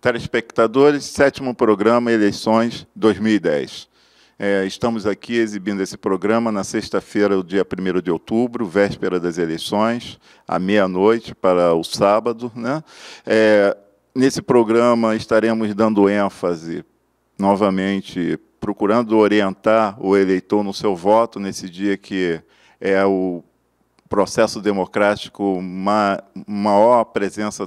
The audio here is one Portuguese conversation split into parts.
Telespectadores, 7º programa Eleições 2010. Estamos aqui exibindo esse programa na sexta-feira, o dia 1º de outubro, véspera das eleições, à meia-noite para o sábado, né? Nesse programa estaremos dando ênfase, novamente, procurando orientar o eleitor no seu voto, nesse dia que é o processo democrático, maior presença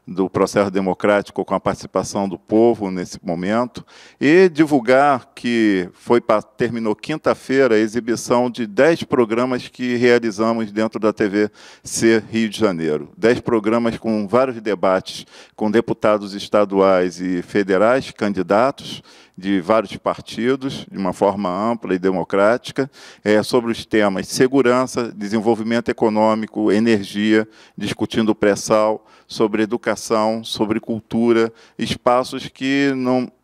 do processo democrático com a participação do povo nesse momento, e divulgar que terminou quinta-feira a exibição de 10 programas que realizamos dentro da TVC Rio de Janeiro. 10 programas com vários debates com deputados estaduais e federais, candidatos de vários partidos, de uma forma ampla e democrática, sobre os temas segurança, desenvolvimento econômico, energia, discutindo o pré-sal, sobre educação, sobre cultura, espaços que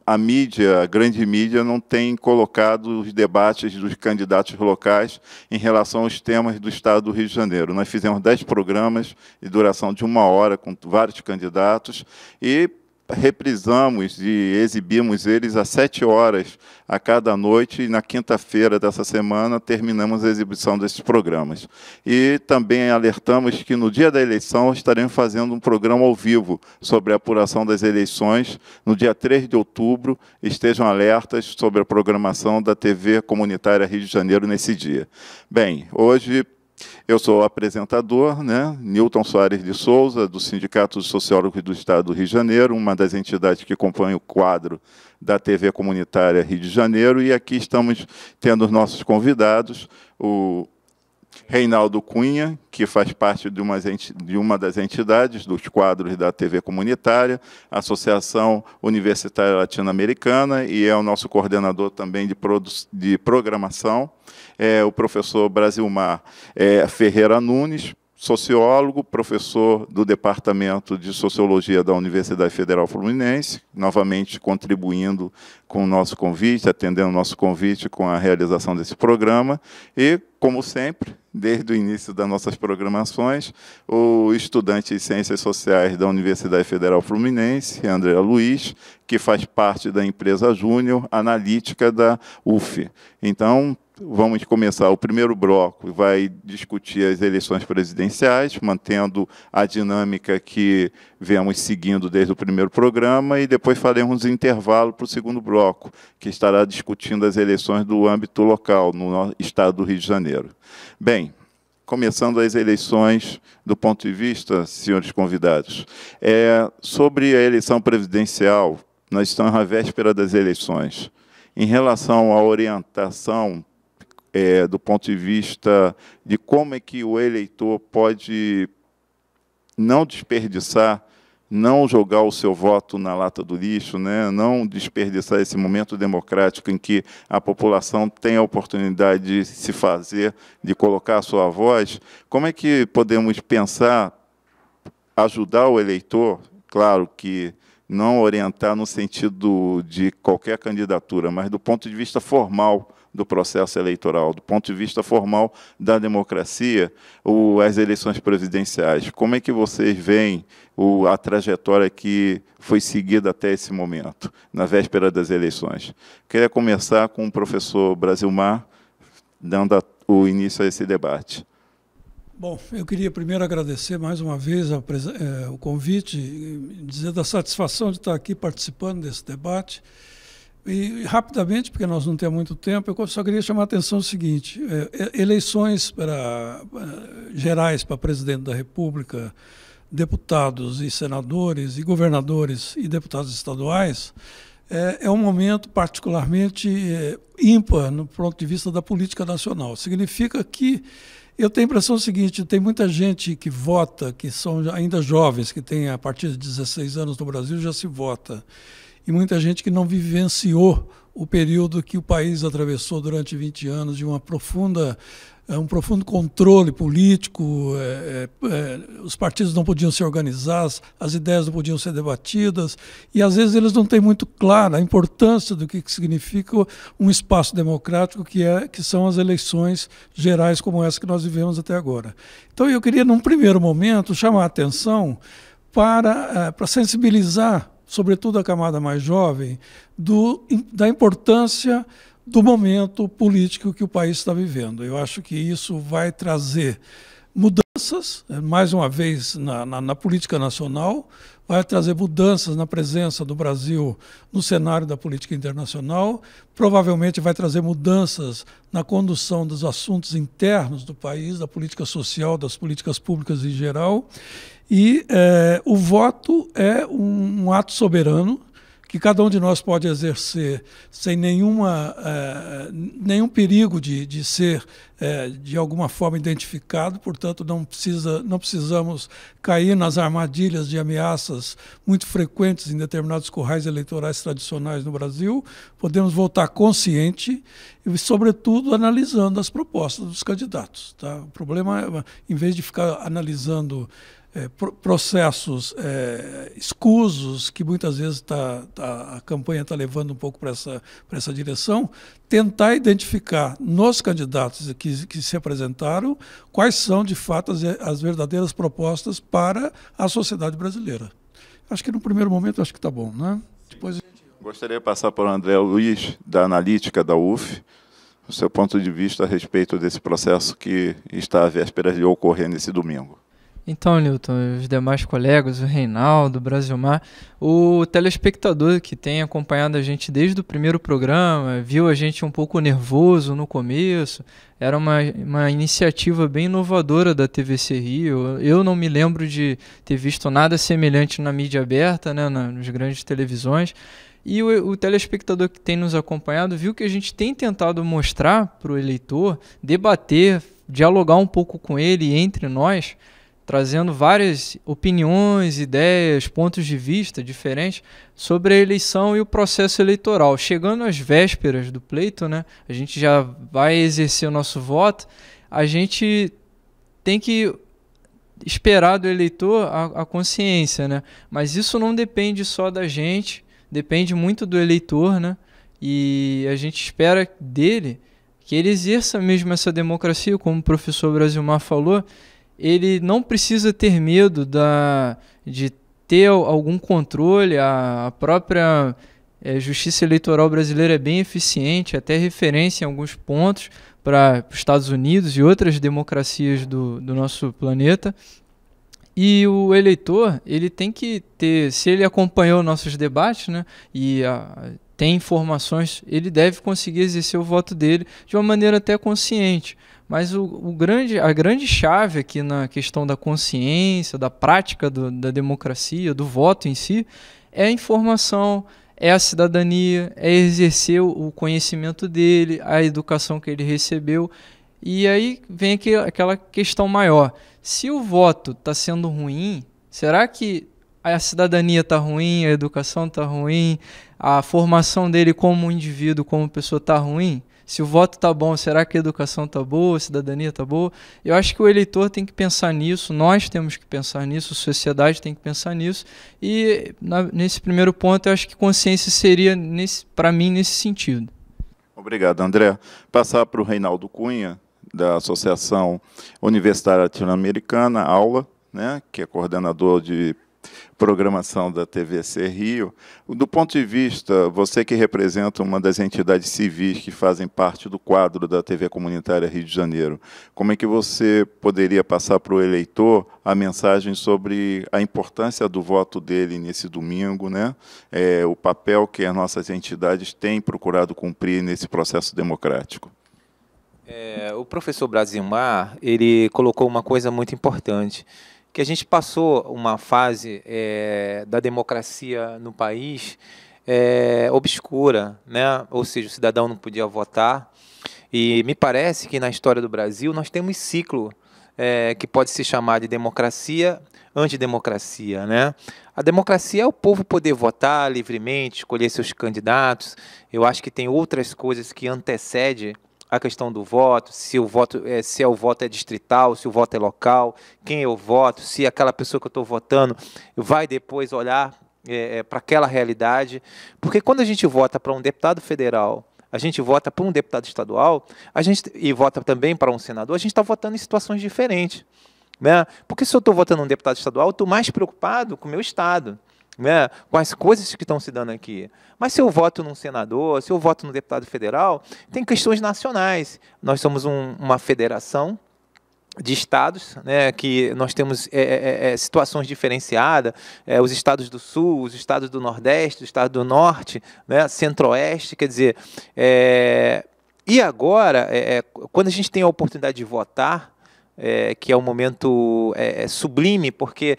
a mídia, a grande mídia, não tem colocado os debates dos candidatos locais em relação aos temas do Estado do Rio de Janeiro. Nós fizemos 10 programas de duração de 1 hora com vários candidatos e reprisamos e exibimos eles às 7 horas a cada noite, e na quinta-feira dessa semana terminamos a exibição desses programas. E também alertamos que no dia da eleição estaremos fazendo um programa ao vivo sobre a apuração das eleições no dia 3 de outubro. Estejam alertas sobre a programação da TV Comunitária Rio de Janeiro nesse dia. Bem, hoje eu sou o apresentador, né, Nilton Soares de Souza, do Sindicato dos Sociólogos do Estado do Rio de Janeiro, uma das entidades que compõem o quadro da TV Comunitária Rio de Janeiro, e aqui estamos tendo os nossos convidados, o Reinaldo Cunha, que faz parte de uma das entidades dos quadros da TV Comunitária, a Associação Universitária Latino-Americana, e é o nosso coordenador também de programação, o professor Brasilmar Ferreira Nunes, sociólogo, professor do Departamento de Sociologia da Universidade Federal Fluminense, novamente contribuindo com o nosso convite, atendendo o nosso convite com a realização desse programa, e, como sempre, desde o início das nossas programações, o estudante de Ciências Sociais da Universidade Federal Fluminense, André Luiz, que faz parte da empresa Júnior Analítica da UF. Então, vamos começar. O primeiro bloco vai discutir as eleições presidenciais, mantendo a dinâmica que viemos seguindo desde o primeiro programa, e depois faremos um intervalo para o segundo bloco, que estará discutindo as eleições do âmbito local, no estado do Rio de Janeiro. Bem, começando as eleições do ponto de vista, senhores convidados, sobre a eleição presidencial, nós estamos na véspera das eleições. Em relação à orientação do ponto de vista de como é que o eleitor pode não desperdiçar, não jogar o seu voto na lata do lixo, né? Não desperdiçar esse momento democrático em que a população tem a oportunidade de se fazer, de colocar a sua voz, como é que podemos pensar, ajudar o eleitor, claro que não orientar no sentido de qualquer candidatura, mas do ponto de vista formal do processo eleitoral, do ponto de vista formal da democracia, as eleições presidenciais. Como é que vocês veem a trajetória que foi seguida até esse momento, na véspera das eleições? Queria começar com o professor Brasilmar, dando o início a esse debate. Bom, eu queria primeiro agradecer mais uma vez o convite, dizer da satisfação de estar aqui participando desse debate. E, rapidamente, porque nós não temos muito tempo, eu só queria chamar a atenção o seguinte: eleições gerais para presidente da República, deputados e senadores, e governadores e deputados estaduais, é um momento particularmente ímpar no ponto de vista da política nacional. Significa que eu tenho a impressão seguinte: tem muita gente que vota, que são ainda jovens, que têm a partir de 16 anos no Brasil, já se vota. E muita gente que não vivenciou o período que o país atravessou durante 20 anos de um profundo controle político, os partidos não podiam se organizar, as ideias não podiam ser debatidas, e às vezes eles não têm muito clara a importância do que significa um espaço democrático que são as eleições gerais como essa que nós vivemos até agora. Então eu queria, num primeiro momento, chamar a atenção para sensibilizar, sobretudo a camada mais jovem, da importância do momento político que o país está vivendo. Eu acho que isso vai trazer mudanças, mais uma vez, na política nacional, vai trazer mudanças na presença do Brasil no cenário da política internacional, provavelmente vai trazer mudanças na condução dos assuntos internos do país, da política social, das políticas públicas em geral, e o voto é um ato soberano que cada um de nós pode exercer sem nenhum perigo de ser, de alguma forma, identificado. Portanto, não precisamos cair nas armadilhas de ameaças muito frequentes em determinados currais eleitorais tradicionais no Brasil. Podemos votar consciente e, sobretudo, analisando as propostas dos candidatos. Tá? O problema é, em vez de ficar analisando processos escusos, que muitas vezes a campanha está levando um pouco para essa direção, tentar identificar nos candidatos que se apresentaram quais são, de fato, as verdadeiras propostas para a sociedade brasileira. Acho que, no primeiro momento, acho que está bom, né? Depois... Gostaria de passar para o André Luiz, da Analítica da UF, o seu ponto de vista a respeito desse processo que está à véspera de ocorrer nesse domingo. Então, Newton, os demais colegas, o Reinaldo, o Brasilmar, o telespectador que tem acompanhado a gente desde o primeiro programa, viu a gente um pouco nervoso no começo, era uma iniciativa bem inovadora da TVC Rio. Eu não me lembro de ter visto nada semelhante na mídia aberta, né, nas grandes televisões. E o telespectador que tem nos acompanhado viu que a gente tem tentado mostrar para o eleitor, debater, dialogar um pouco com ele entre nós, trazendo várias opiniões, ideias, pontos de vista diferentes sobre a eleição e o processo eleitoral. Chegando às vésperas do pleito, né, a gente já vai exercer o nosso voto, a gente tem que esperar do eleitor a consciência, né? Mas isso não depende só da gente, depende muito do eleitor, né? E a gente espera dele que ele exerça mesmo essa democracia, como o professor Brasilmar falou. Ele não precisa ter medo de ter algum controle. A própria justiça eleitoral brasileira é bem eficiente, até referência em alguns pontos para os Estados Unidos e outras democracias do nosso planeta. E o eleitor, ele tem que ter, se ele acompanhou nossos debates, né, e tem informações, ele deve conseguir exercer o voto dele de uma maneira até consciente. Mas a grande chave aqui na questão da consciência, da prática da democracia, do voto em si, é a informação, é a cidadania, é exercer o conhecimento dele, a educação que ele recebeu. E aí vem aquela questão maior. Se o voto está sendo ruim, será que a cidadania está ruim, a educação está ruim, a formação dele como indivíduo, como pessoa está ruim? Se o voto está bom, será que a educação está boa, a cidadania está boa? Eu acho que o eleitor tem que pensar nisso, nós temos que pensar nisso, a sociedade tem que pensar nisso. E nesse primeiro ponto, eu acho que consciência seria, para mim, nesse sentido. Obrigado, André. Passar para o Reinaldo Cunha, da Associação Universitária Latino-Americana, AULA, né, que é coordenador de programação da TVC Rio. Do ponto de vista, você que representa uma das entidades civis que fazem parte do quadro da TV Comunitária Rio de Janeiro, como é que você poderia passar para o eleitor a mensagem sobre a importância do voto dele nesse domingo, né? O papel que as nossas entidades têm procurado cumprir nesse processo democrático? O professor Brasilmar, ele colocou uma coisa muito importante, que a gente passou uma fase da democracia no país obscura, né? Ou seja, o cidadão não podia votar. E me parece que na história do Brasil nós temos ciclo que pode se chamar de democracia, antidemocracia, né? A democracia é o povo poder votar livremente, escolher seus candidatos. Eu acho que tem outras coisas que antecedem a questão do voto, se o voto é distrital, se o voto é local, quem eu voto, se aquela pessoa que eu estou votando vai depois olhar para aquela realidade. Porque quando a gente vota para um deputado federal, a gente vota para um deputado estadual, e vota também para um senador, a gente está votando em situações diferentes. Né? Porque se eu estou votando um deputado estadual, eu estou mais preocupado com o meu estado, né? Com as coisas que estão se dando aqui. Mas se eu voto num senador, se eu voto num deputado federal, tem questões nacionais. Nós somos uma federação de estados, né, que nós temos situações diferenciadas, os estados do Sul, os estados do Nordeste, os estados do Norte, né, Centro-Oeste, quer dizer, e agora, quando a gente tem a oportunidade de votar, que é um momento sublime, porque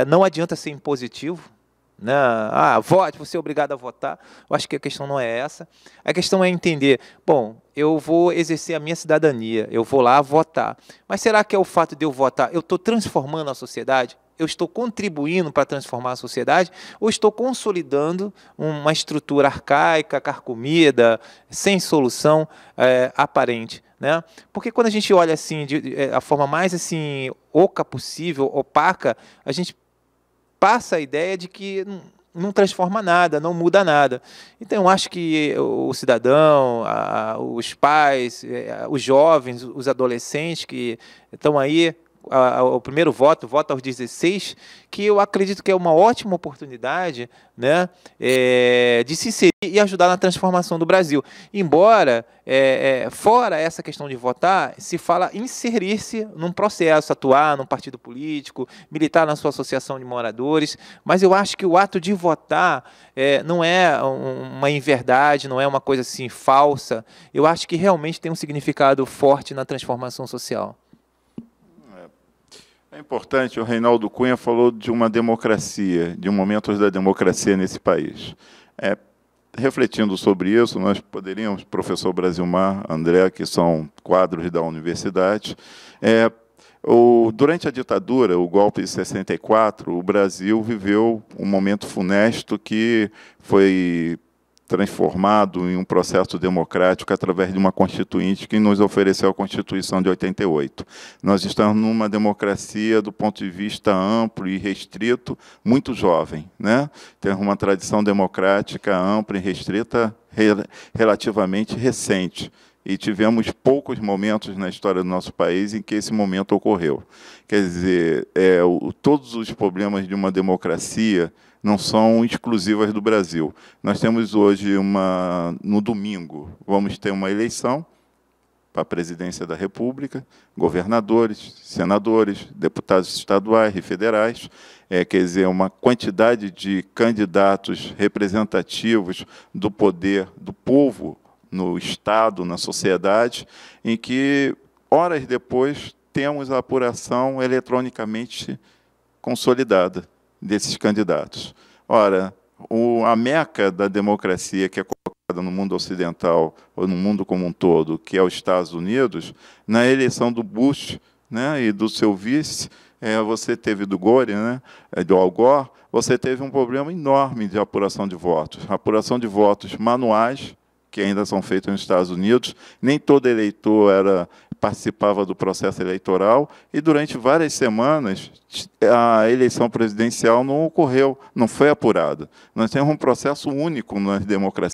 não adianta ser impositivo, né? Vote, você é obrigado a votar. Eu acho que a questão não é essa. A questão é entender, bom, eu vou exercer a minha cidadania, eu vou lá votar. Mas será que é o fato de eu votar, eu estou transformando a sociedade? Eu estou contribuindo para transformar a sociedade ou estou consolidando uma estrutura arcaica, carcomida, sem solução aparente? Né? Porque quando a gente olha assim, a forma mais assim, oca possível, opaca, a gente passa a ideia de que não transforma nada, não muda nada. Então, eu acho que o cidadão, os pais, os jovens, os adolescentes que estão aí, o primeiro voto aos 16, que eu acredito que é uma ótima oportunidade, né, de se inserir e ajudar na transformação do Brasil. Embora, fora essa questão de votar, se fala inserir-se num processo, atuar num partido político, militar na sua associação de moradores, mas eu acho que o ato de votar não é uma inverdade, não é uma coisa assim falsa. Eu acho que realmente tem um significado forte na transformação social. É importante, o Reinaldo Cunha falou de uma democracia, de momentos da democracia nesse país. Refletindo sobre isso, nós poderíamos, professor Brasilmar, André, que são quadros da universidade, durante a ditadura, o golpe de 64, o Brasil viveu um momento funesto que foi transformado em um processo democrático através de uma constituinte que nos ofereceu a Constituição de 88. Nós estamos numa democracia do ponto de vista amplo e restrito, muito jovem, né? Temos uma tradição democrática ampla e restrita relativamente recente. E tivemos poucos momentos na história do nosso país em que esse momento ocorreu. Quer dizer, todos os problemas de uma democracia não são exclusivas do Brasil. Nós temos hoje, no domingo, vamos ter uma eleição para a presidência da República, governadores, senadores, deputados estaduais e federais, quer dizer, uma quantidade de candidatos representativos do poder do povo no Estado, na sociedade, em que, horas depois, temos a apuração eletronicamente consolidada desses candidatos. Ora, a meca da democracia que é colocada no mundo ocidental, ou no mundo como um todo, que é os Estados Unidos, na eleição do Bush, né, e do seu vice, você teve do Gore, né, do Al Gore, você teve um problema enorme de apuração de votos. Apuração de votos manuais, que ainda são feitos nos Estados Unidos, nem todo eleitor participava do processo eleitoral, e durante várias semanas a eleição presidencial não ocorreu, não foi apurada. Nós temos um processo único nas democracias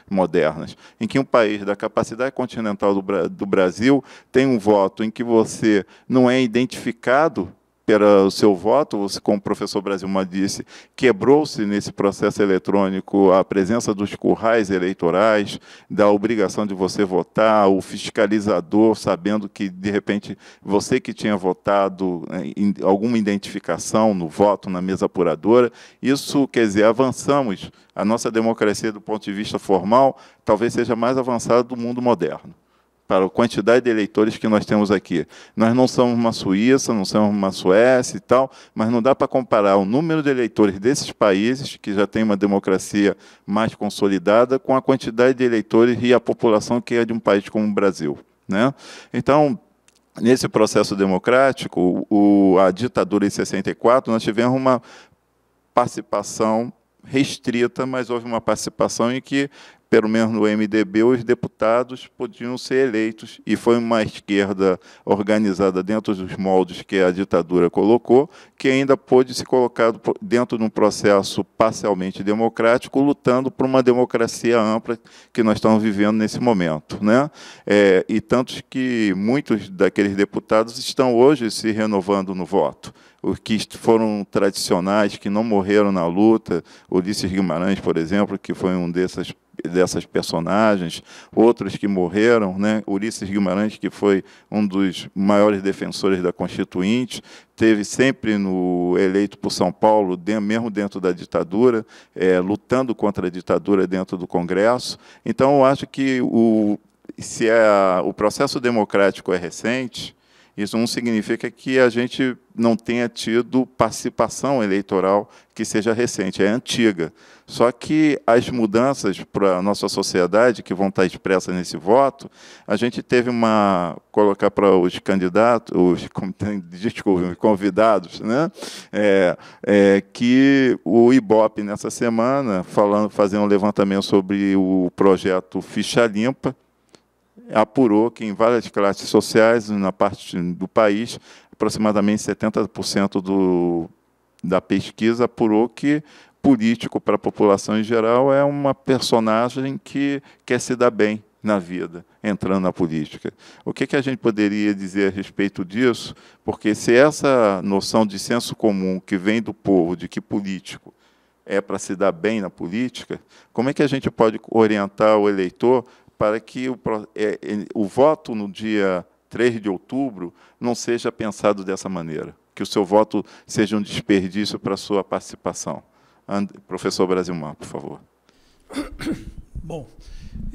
modernas, em que um país da capacidade continental do Brasil tem um voto em que você não é identificado pelo seu voto, você, como o professor Brasilmar disse, quebrou-se nesse processo eletrônico a presença dos currais eleitorais, da obrigação de você votar, o fiscalizador sabendo que, de repente, você que tinha votado, alguma identificação no voto, na mesa apuradora. Isso, quer dizer, avançamos. A nossa democracia, do ponto de vista formal, talvez seja mais avançada do mundo moderno, para a quantidade de eleitores que nós temos aqui. Nós não somos uma Suíça, não somos uma Suécia e tal, mas não dá para comparar o número de eleitores desses países, que já têm uma democracia mais consolidada, com a quantidade de eleitores e a população que é de um país como o Brasil, né? Então, nesse processo democrático, a ditadura em 64, nós tivemos uma participação restrita, mas houve uma participação em que, pelo menos no MDB, os deputados podiam ser eleitos, e foi uma esquerda organizada dentro dos moldes que a ditadura colocou, que ainda pôde se colocar dentro de um processo parcialmente democrático, lutando por uma democracia ampla que nós estamos vivendo nesse momento, né? E tantos que muitos daqueles deputados estão hoje se renovando no voto. Os que foram tradicionais, que não morreram na luta, Ulisses Guimarães, por exemplo, que foi um dessas personagens, outros que morreram, né? Ulisses Guimarães, que foi um dos maiores defensores da Constituinte, teve sempre eleito por São Paulo, mesmo dentro da ditadura, lutando contra a ditadura dentro do Congresso. Então, eu acho que se o processo democrático é recente, isso não significa que a gente não tenha tido participação eleitoral que seja recente, é antiga. Só que as mudanças para a nossa sociedade, que vão estar expressas nesse voto, a gente teve colocar para os candidatos, os convidados, né? Que o IBOP, nessa semana, fazendo um levantamento sobre o projeto Ficha Limpa, apurou que em várias classes sociais, na parte do país, aproximadamente 70% da pesquisa apurou que político, para a população em geral, é uma personagem que quer se dar bem na vida, entrando na política. O que a gente poderia dizer a respeito disso? Porque se essa noção de senso comum que vem do povo, de que político é para se dar bem na política, como é que a gente pode orientar o eleitor para que o voto no dia 3 de outubro não seja pensado dessa maneira, que o seu voto seja um desperdício para a sua participação? Professor Brasilmar, por favor. Bom,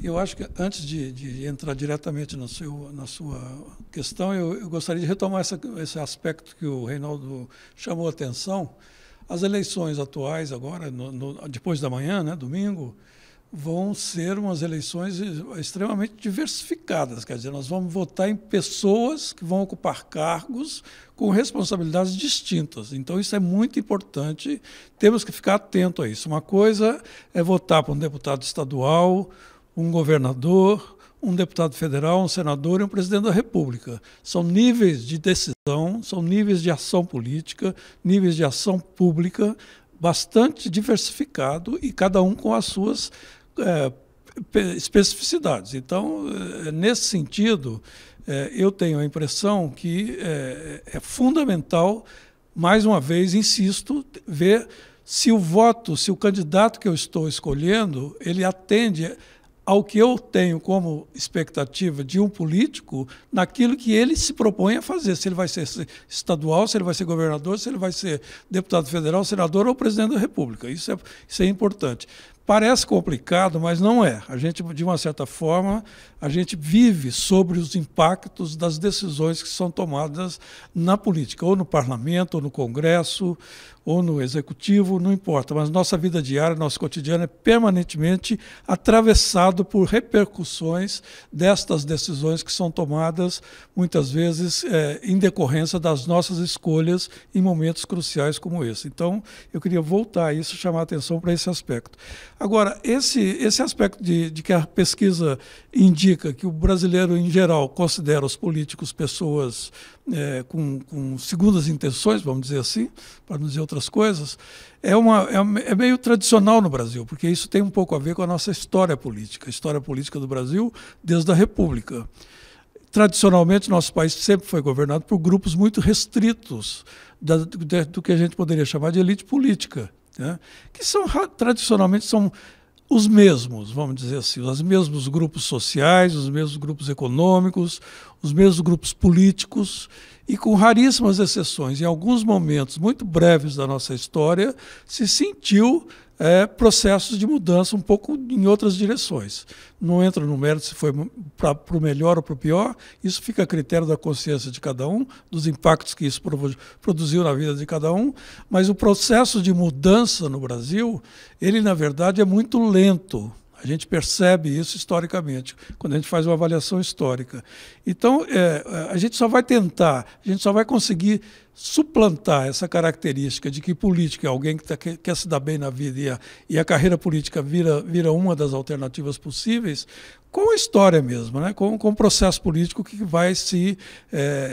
eu acho que, antes de entrar diretamente na sua questão, eu gostaria de retomar esse aspecto que o Reinaldo chamou a atenção. As eleições atuais, agora, depois da manhã, né, domingo, vão ser umas eleições extremamente diversificadas. Quer dizer, nós vamos votar em pessoas que vão ocupar cargos com responsabilidades distintas. Então, isso é muito importante, temos que ficar atento a isso. Uma coisa é votar para um deputado estadual, um governador, um deputado federal, um senador e um presidente da República. São níveis de decisão, são níveis de ação política, níveis de ação pública bastante diversificado e cada um com as suas especificidades. Então, nesse sentido, eu tenho a impressão que é fundamental, mais uma vez, insisto, ver se o candidato que eu estou escolhendo, ele atende ao que eu tenho como expectativa de um político naquilo que ele se propõe a fazer, se ele vai ser estadual, se ele vai ser governador, se ele vai ser deputado federal, senador ou presidente da República. Isso é importante. Parece complicado, mas não é. A gente, de uma certa forma, a gente vive sobre os impactos das decisões que são tomadas na política, ou no parlamento, ou no Congresso, ou no executivo, não importa. Mas nossa vida diária, nosso cotidiano é permanentemente atravessado por repercussões destas decisões que são tomadas, muitas vezes, em decorrência das nossas escolhas em momentos cruciais como esse. Então, eu queria voltar a isso, chamar a atenção para esse aspecto. Agora, esse aspecto de que a pesquisa indica que o brasileiro, em geral, considera os políticos pessoas com segundas intenções, vamos dizer assim, para não dizer outras coisas, é meio tradicional no Brasil, porque isso tem um pouco a ver com a nossa história política do Brasil desde a República. Tradicionalmente, nosso país sempre foi governado por grupos muito restritos do que a gente poderia chamar de elite política, né? Que tradicionalmente são os mesmos, vamos dizer assim, os mesmos grupos sociais, os mesmos grupos econômicos, os mesmos grupos políticos, e com raríssimas exceções, em alguns momentos muito breves da nossa história, se sentiu processos de mudança um pouco em outras direções. Não entro no mérito se foi para o melhor ou para o pior, isso fica a critério da consciência de cada um, dos impactos que isso produziu na vida de cada um, mas o processo de mudança no Brasil, ele, na verdade, é muito lento. A gente percebe isso historicamente, quando a gente faz uma avaliação histórica. Então, a gente só vai tentar, a gente só vai conseguir suplantar essa característica de que político é alguém que quer se dar bem na vida e a carreira política vira uma das alternativas possíveis, com a história mesmo, né? com o processo político que vai se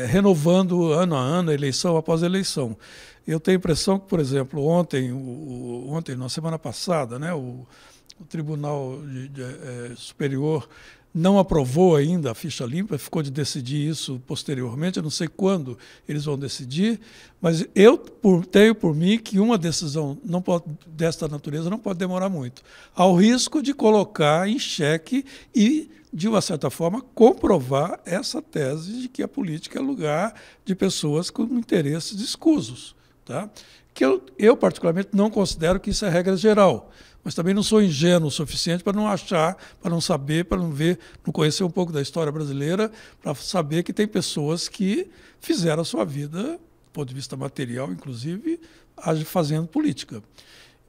renovando ano a ano, eleição após eleição. Eu tenho a impressão que, por exemplo, ontem, na semana passada, né, o Tribunal Superior não aprovou ainda a ficha limpa, ficou de decidir isso posteriormente, eu não sei quando eles vão decidir, mas eu tenho por mim que uma decisão desta natureza não pode demorar muito, ao risco de colocar em xeque e, de uma certa forma, comprovar essa tese de que a política é lugar de pessoas com interesses escusos. Tá? Que eu, particularmente, não considero que isso é regra geral, mas também não sou ingênuo o suficiente para não achar, para não saber, para não ver, não conhecer um pouco da história brasileira, para saber que tem pessoas que fizeram a sua vida, do ponto de vista material, inclusive, fazendo política.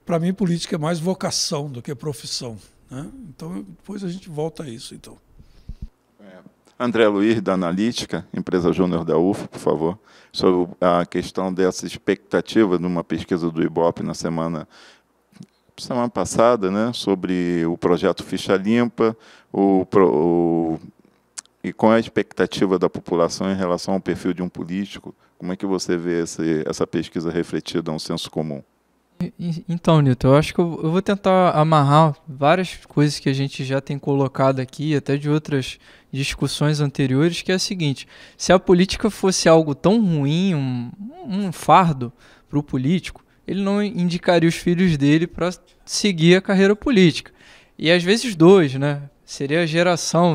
Para mim, política é mais vocação do que profissão, né? Então, depois a gente volta a isso. Então. André Luiz, da Analítica, empresa júnior da UFO, por favor, sobre a questão dessa expectativa de uma pesquisa do IBOP na semana passada, né, sobre o projeto Ficha Limpa, e com a expectativa da população em relação ao perfil de um político. Como é que você vê essa pesquisa refletida no senso comum? Então, Nilton, eu acho que eu vou tentar amarrar várias coisas que a gente já tem colocado aqui, até de outras discussões anteriores, que é a seguinte: se a política fosse algo tão ruim, um fardo para o político, ele não indicaria os filhos dele para seguir a carreira política. E às vezes dois, né? Seria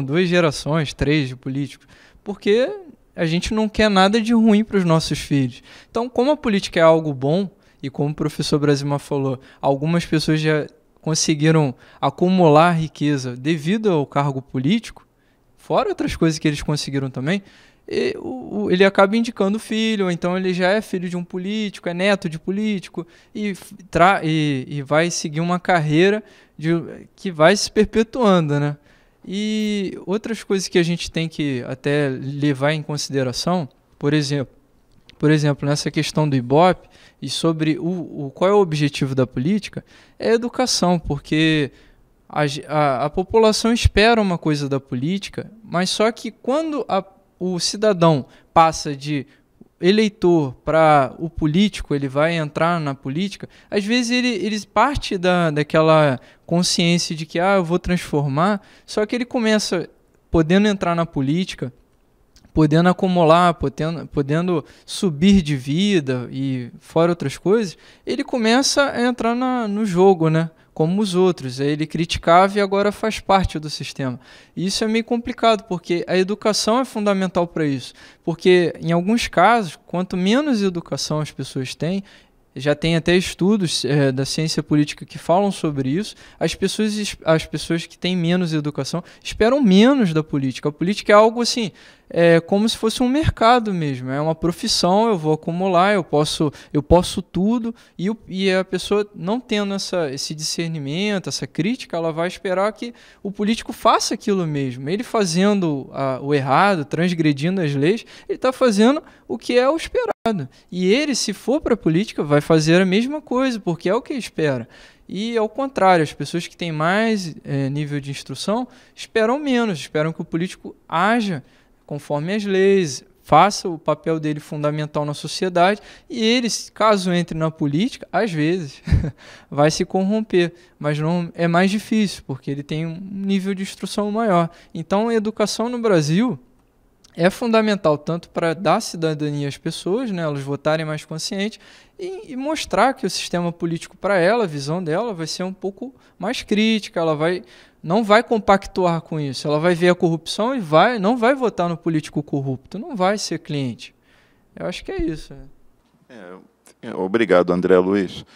duas gerações, três de políticos, porque a gente não quer nada de ruim para os nossos filhos. Então, como a política é algo bom, e como o professor Brasilmar falou, algumas pessoas já conseguiram acumular riqueza devido ao cargo político, fora outras coisas que eles conseguiram também, ele acaba indicando o filho, ou então ele já é filho de um político, é neto de político, e vai seguir uma carreira que vai se perpetuando, né? E outras coisas que a gente tem que até levar em consideração, por exemplo, nessa questão do IBOP, e sobre qual é o objetivo da política, é a educação, porque a população espera uma coisa da política, mas só que quando o cidadão passa de eleitor para o político, ele vai entrar na política, às vezes ele parte daquela consciência de que eu vou transformar, só que ele começa podendo entrar na política, podendo acumular, podendo subir de vida e fora outras coisas, ele começa a entrar no jogo, né? Como os outros. Ele criticava e agora faz parte do sistema. E isso é meio complicado, porque a educação é fundamental para isso. Porque, em alguns casos, quanto menos educação as pessoas têm, já tem até estudos da ciência política que falam sobre isso, as pessoas que têm menos educação esperam menos da política. A política é algo assim, como se fosse um mercado mesmo, é uma profissão, eu vou acumular, eu posso tudo, e a pessoa não tendo esse discernimento, essa crítica, ela vai esperar que o político faça aquilo mesmo. Ele fazendo o errado, transgredindo as leis, ele está fazendo o que é o esperado. E ele, se for para a política, vai fazer a mesma coisa, porque é o que espera. E, ao contrário, as pessoas que têm mais nível de instrução esperam menos, esperam que o político haja conforme as leis, faça o papel dele fundamental na sociedade, e ele, caso entre na política, às vezes vai se corromper, mas não é mais difícil, porque ele tem um nível de instrução maior. Então, a educação no Brasil é fundamental tanto para dar cidadania às pessoas, né, elas votarem mais conscientes, e mostrar que o sistema político para ela, a visão dela, vai ser um pouco mais crítica, ela não vai compactuar com isso, ela vai ver a corrupção e não vai votar no político corrupto, não vai ser cliente. Eu acho que é isso. Obrigado, André Luiz.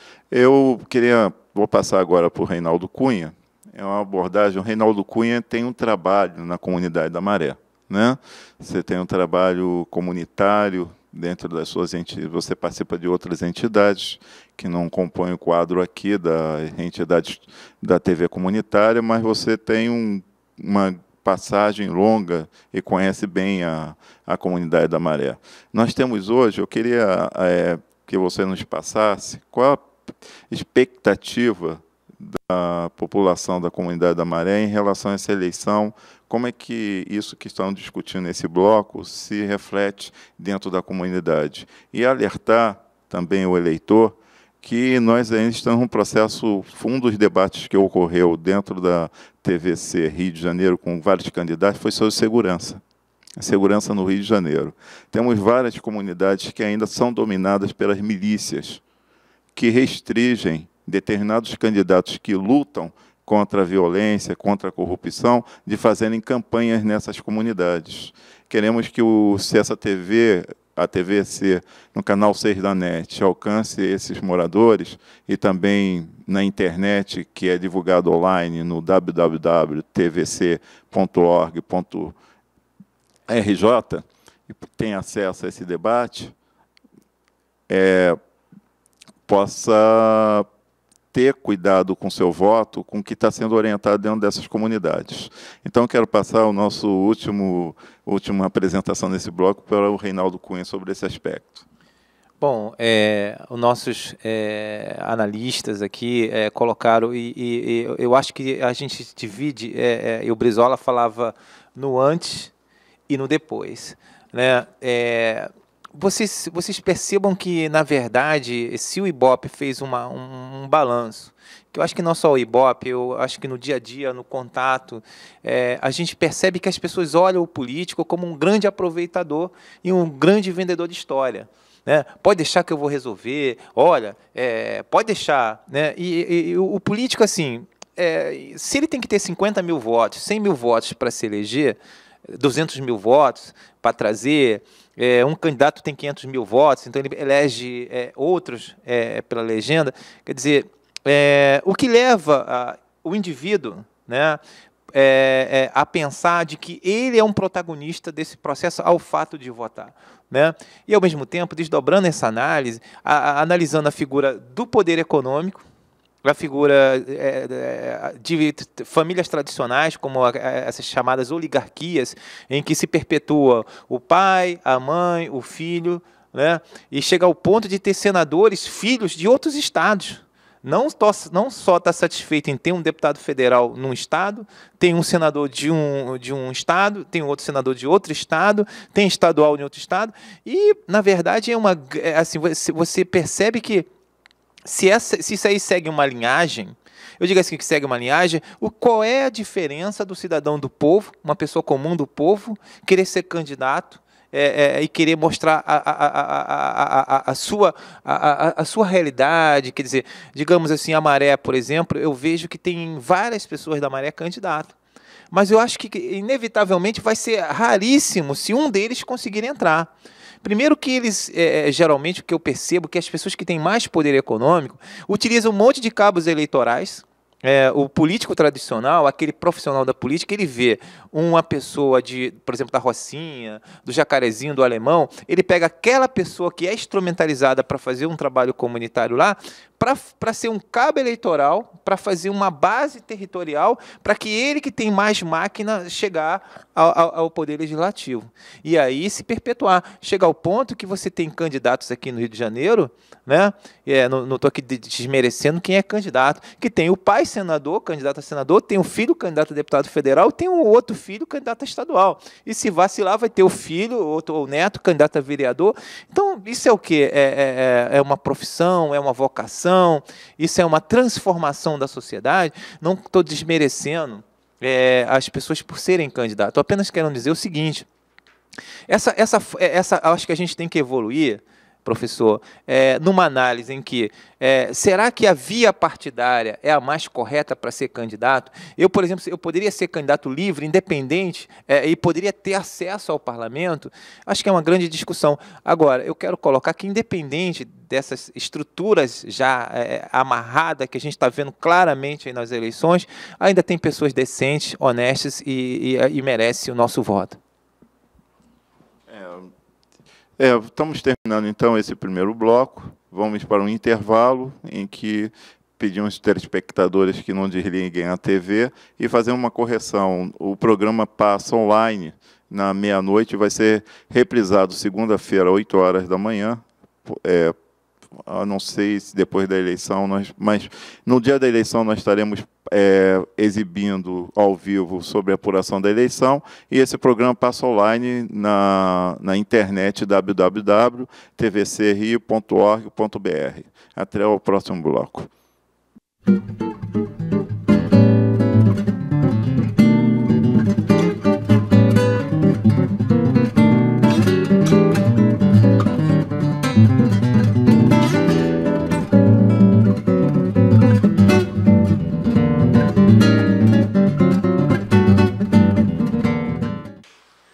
Vou passar agora para o Reinaldo Cunha. É uma abordagem, o Reinaldo Cunha tem um trabalho na comunidade da Maré, né? Você tem um trabalho comunitário dentro das suas entidades, você participa de outras entidades que não compõem o quadro aqui da entidade da TV comunitária, mas você tem uma passagem longa e conhece bem a comunidade da Maré. Nós temos hoje, eu queria que você nos passasse qual a expectativa da população da comunidade da Maré em relação a essa eleição, como é que isso que estão discutindo nesse bloco se reflete dentro da comunidade. E alertar também o eleitor que nós ainda estamos num processo, um dos debates que ocorreu dentro da TVC Rio de Janeiro com vários candidatos foi sobre segurança. A segurança no Rio de Janeiro. Temos várias comunidades que ainda são dominadas pelas milícias, que restringem determinados candidatos que lutam contra a violência, contra a corrupção, de fazerem campanhas nessas comunidades. Queremos que se essa TV, a TVC, no canal 6 da NET, alcance esses moradores e também na internet, que é divulgado online no www.tvc.org.rj, e tem acesso a esse debate, possa ter cuidado com seu voto, com o que está sendo orientado dentro dessas comunidades. Então, quero passar o nosso última apresentação nesse bloco para o Reinaldo Cunha sobre esse aspecto. Bom, os nossos analistas aqui colocaram, e eu acho que a gente divide, e o Brizola falava no antes e no depois, né? Vocês percebam que, na verdade, se o Ibope fez um balanço, que eu acho que não só o Ibope, eu acho que no dia a dia, no contato, a gente percebe que as pessoas olham o político como um grande aproveitador e um grande vendedor de história. Né? Pode deixar que eu vou resolver, olha, pode deixar. Né? E o político, assim, se ele tem que ter 50 mil votos, 100 mil votos para se eleger, 200 mil votos para trazer, um candidato tem 500 mil votos, então ele elege outros pela legenda. Quer dizer, o que leva o indivíduo, né, a pensar de que ele é um protagonista desse processo ao fato de votar. Né? E, ao mesmo tempo, desdobrando essa análise, analisando a figura do poder econômico, a figura de famílias tradicionais, como essas chamadas oligarquias, em que se perpetua o pai, a mãe, o filho, né? E chega ao ponto de ter senadores, filhos de outros estados. Não só está satisfeito em ter um deputado federal num estado, tem um senador de um estado, tem outro senador de outro estado, tem estadual em outro estado, e, na verdade, assim, você percebe que se isso aí segue uma linhagem, eu digo assim que segue uma linhagem, qual é a diferença do cidadão do povo, uma pessoa comum do povo, querer ser candidato e querer mostrar a sua realidade? Quer dizer, digamos assim, a Maré, por exemplo, eu vejo que tem várias pessoas da Maré candidato, mas eu acho que inevitavelmente vai ser raríssimo se um deles conseguir entrar. Primeiro que eles, geralmente, o que eu percebo, que as pessoas que têm mais poder econômico utilizam um monte de cabos eleitorais. O político tradicional, aquele profissional da política, ele vê uma pessoa, por exemplo, da Rocinha, do Jacarezinho, do Alemão, ele pega aquela pessoa que é instrumentalizada para fazer um trabalho comunitário lá, para ser um cabo eleitoral, para fazer uma base territorial, para que ele que tem mais máquina chegar ao poder legislativo. E aí se perpetuar. Chega ao ponto que você tem candidatos aqui no Rio de Janeiro, né? Não estou aqui desmerecendo quem é candidato, que tem o pai senador, candidato a senador, tem o filho candidato a deputado federal, tem o outro filho candidato a estadual. E se vacilar, vai ter o filho, o neto, candidato a vereador. Então, isso é o quê? É uma profissão, é uma vocação, isso é uma transformação da sociedade. Não estou desmerecendo as pessoas por serem candidatos. Estou apenas querendo dizer o seguinte: acho que a gente tem que evoluir, professor, numa análise em que será que a via partidária é a mais correta para ser candidato? Eu, por exemplo, eu poderia ser candidato livre, independente, e poderia ter acesso ao parlamento? Acho que é uma grande discussão. Agora, eu quero colocar que, independente dessas estruturas já amarradas, que a gente está vendo claramente aí nas eleições, ainda tem pessoas decentes, honestas e merecem o nosso voto. Estamos terminando, então, esse primeiro bloco. Vamos para um intervalo em que pedimos aos telespectadores que não desliguem a TV e fazer uma correção. O programa passa online na meia-noite e vai ser reprisado segunda-feira, 8 horas da manhã. Não sei se depois da eleição, mas no dia da eleição nós estaremos exibindo ao vivo sobre a apuração da eleição, e esse programa passa online na internet www.tvcrio.org.br. Até o próximo bloco.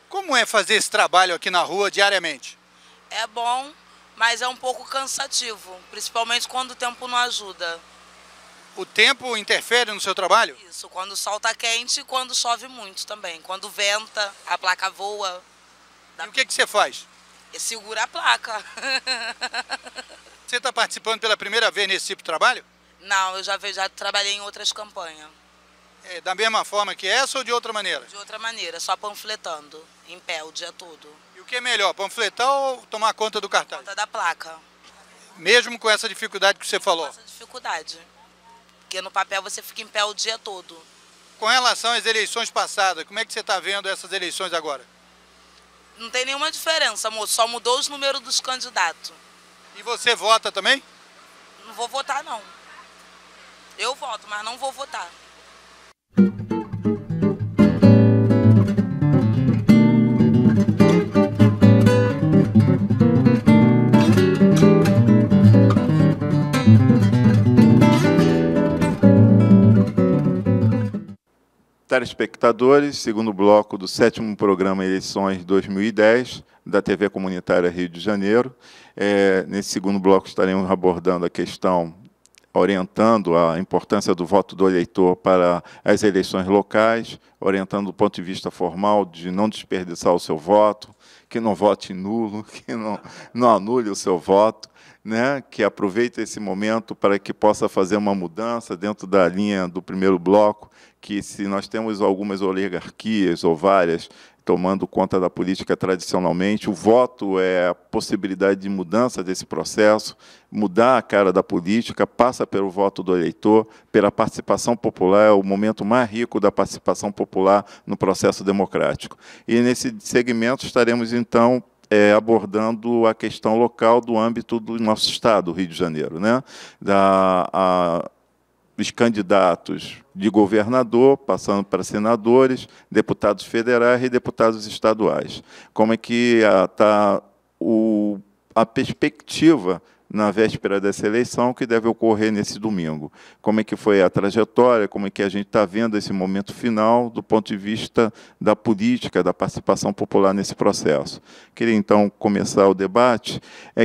Como é fazer esse trabalho aqui na rua diariamente? É bom, mas é um pouco cansativo, principalmente quando o tempo não ajuda. O tempo interfere no seu trabalho? Isso, quando o sol está quente e quando chove muito também. Quando venta, a placa voa. E o que você faz? Segura a placa. Você está participando pela primeira vez nesse tipo de trabalho? Não, eu já trabalhei em outras campanhas. Da mesma forma que essa ou de outra maneira? De outra maneira, só panfletando, em pé o dia todo. E o que é melhor, panfletar ou tomar conta do cartaz? Conta da placa. Mesmo com essa dificuldade que você falou? Com essa dificuldade. Porque no papel você fica em pé o dia todo. Com relação às eleições passadas, como é que você está vendo essas eleições agora? Não tem nenhuma diferença, moço. Só mudou os números dos candidatos. E você vota também? Não vou votar, não. Eu voto, mas não vou votar. Telespectadores, segundo bloco do 7º programa Eleições 2010, da TV Comunitária Rio de Janeiro. Nesse segundo bloco estaremos abordando a questão, orientando a importância do voto do eleitor para as eleições locais, orientando do ponto de vista formal de não desperdiçar o seu voto, que não vote nulo, que não anule o seu voto, né, que aproveite esse momento para que possa fazer uma mudança dentro da linha do primeiro bloco, que se nós temos algumas oligarquias ou várias tomando conta da política tradicionalmente, o voto é a possibilidade de mudança desse processo, mudar a cara da política, passa pelo voto do eleitor, pela participação popular, é o momento mais rico da participação popular no processo democrático. E, nesse segmento, estaremos, então, abordando a questão local do âmbito do nosso Estado, Rio de Janeiro, né? Os candidatos de governador, passando para senadores, deputados federais e deputados estaduais. Como é que está a perspectiva na véspera dessa eleição que deve ocorrer nesse domingo? Como é que foi a trajetória, como é que a gente está vendo esse momento final do ponto de vista da política, da participação popular nesse processo? Queria, então, começar o debate,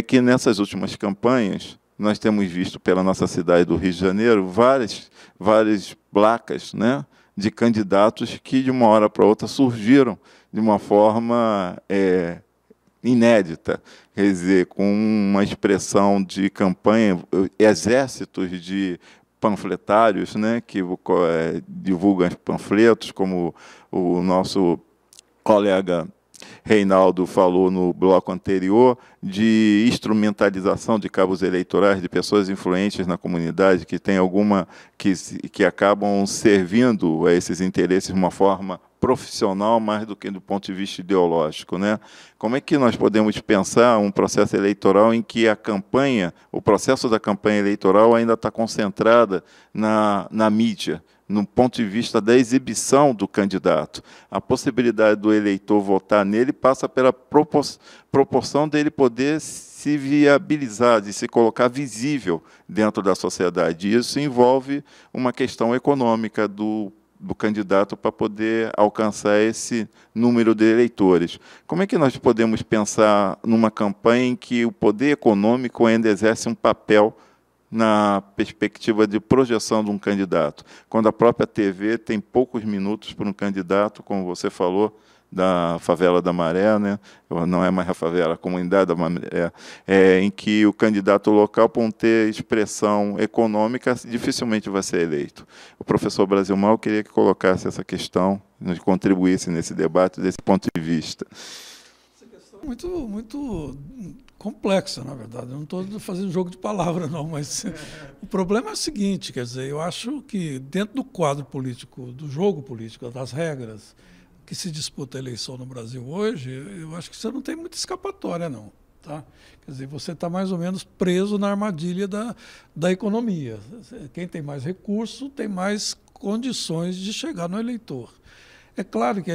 que nessas últimas campanhas, nós temos visto pela nossa cidade do Rio de Janeiro várias placas, né, de candidatos que, de uma hora para outra, surgiram de uma forma inédita, quer dizer, com uma expressão de campanha, exércitos de panfletários, né, que divulgam panfletos, como o nosso colega Reinaldo falou no bloco anterior, de instrumentalização de cabos eleitorais de pessoas influentes na comunidade que tem que acabam servindo a esses interesses de uma forma profissional mais do que do ponto de vista ideológico, né? Como é que nós podemos pensar um processo eleitoral em que o processo da campanha eleitoral ainda está concentrada na mídia, no ponto de vista da exibição do candidato? A possibilidade do eleitor votar nele passa pela proporção dele poder se viabilizar, de se colocar visível dentro da sociedade. E isso envolve uma questão econômica do candidato para poder alcançar esse número de eleitores. Como é que nós podemos pensar numa campanha em que o poder econômico ainda exerce um papel na perspectiva de projeção de um candidato, quando a própria TV tem poucos minutos para um candidato, como você falou, da favela da Maré, né? Não é mais a favela, a comunidade da Maré, em que o candidato local, por não ter expressão econômica, dificilmente vai ser eleito. O professor Brasilmar, eu queria que colocasse essa questão, nos contribuísse nesse debate desse ponto de vista. Essa questão é muito complexa, na verdade. Eu não estou fazendo jogo de palavra, não, mas o problema é o seguinte, quer dizer, eu acho que dentro do quadro político, do jogo político, das regras que se disputa a eleição no Brasil hoje, eu acho que você não tem muita escapatória, não. Tá? Quer dizer, você está mais ou menos preso na armadilha da economia. Quem tem mais recurso tem mais condições de chegar no eleitor. É claro que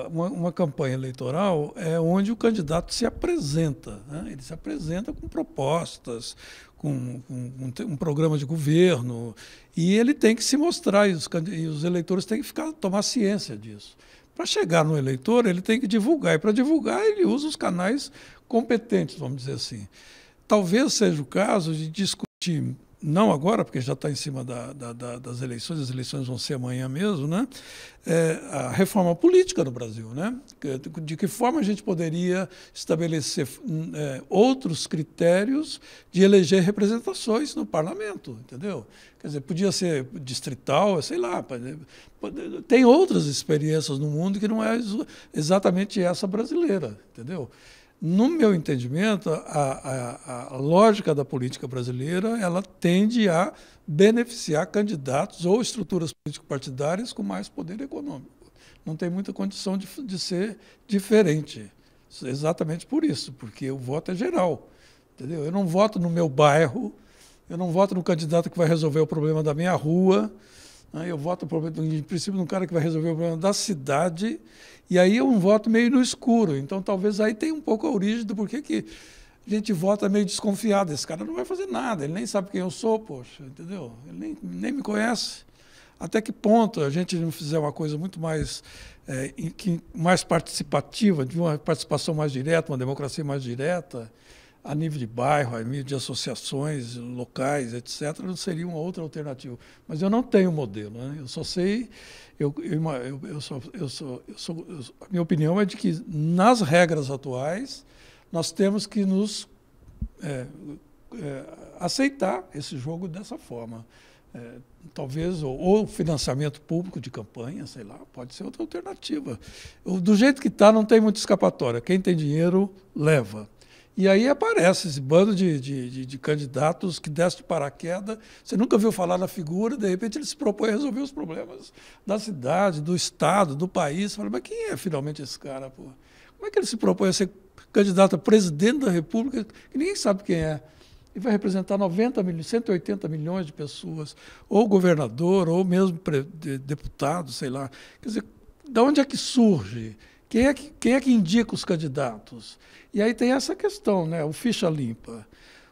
uma campanha eleitoral é onde o candidato se apresenta, né? Ele se apresenta com propostas, com um programa de governo, e ele tem que se mostrar, e os eleitores têm que tomar ciência disso. Para chegar no eleitor, ele tem que divulgar, e para divulgar ele usa os canais competentes, vamos dizer assim. Talvez seja o caso de discutir, não agora, porque já está em cima das eleições, as eleições vão ser amanhã mesmo, né? A reforma política no Brasil, né? De que forma a gente poderia estabelecer outros critérios de eleger representações no parlamento, entendeu? Quer dizer, podia ser distrital, sei lá. Tem outras experiências no mundo que não é exatamente essa brasileira, entendeu? No meu entendimento, a lógica da política brasileira ela tende a beneficiar candidatos ou estruturas político-partidárias com mais poder econômico. Não tem muita condição de ser diferente. Exatamente por isso, porque o voto é geral. Entendeu? Eu não voto no meu bairro, eu não voto no candidato que vai resolver o problema da minha rua, né? Eu voto, em princípio, no cara que vai resolver o problema da cidade. E aí é um voto meio no escuro. Então, talvez aí tenha um pouco a origem do porquê que a gente vota meio desconfiado. Esse cara não vai fazer nada, ele nem sabe quem eu sou, poxa, entendeu? Ele nem me conhece. Até que ponto a gente não fizer uma coisa muito mais, mais participativa, de uma participação mais direta, uma democracia mais direta, a nível de bairro, a nível de associações locais, etc., não seria uma outra alternativa. Mas eu não tenho modelo, né? Eu só sei... a minha opinião é de que, nas regras atuais, nós temos que nos aceitar esse jogo dessa forma. Talvez, ou financiamento público de campanha, sei lá, pode ser outra alternativa. Do jeito que está, não tem muita escapatória. Quem tem dinheiro, leva. E aí aparece esse bando de candidatos que desce de paraquedas. Você nunca ouviu falar na figura, de repente ele se propõe a resolver os problemas da cidade, do estado, do país. Você fala, mas quem é finalmente esse cara? Pô? Como é que ele se propõe a ser candidato a presidente da República, que ninguém sabe quem é? E vai representar 180 milhões de pessoas, ou governador, ou mesmo deputado, sei lá. Quer dizer, de onde é que surge? Quem é que indica os candidatos? E aí tem essa questão, né? O ficha limpa.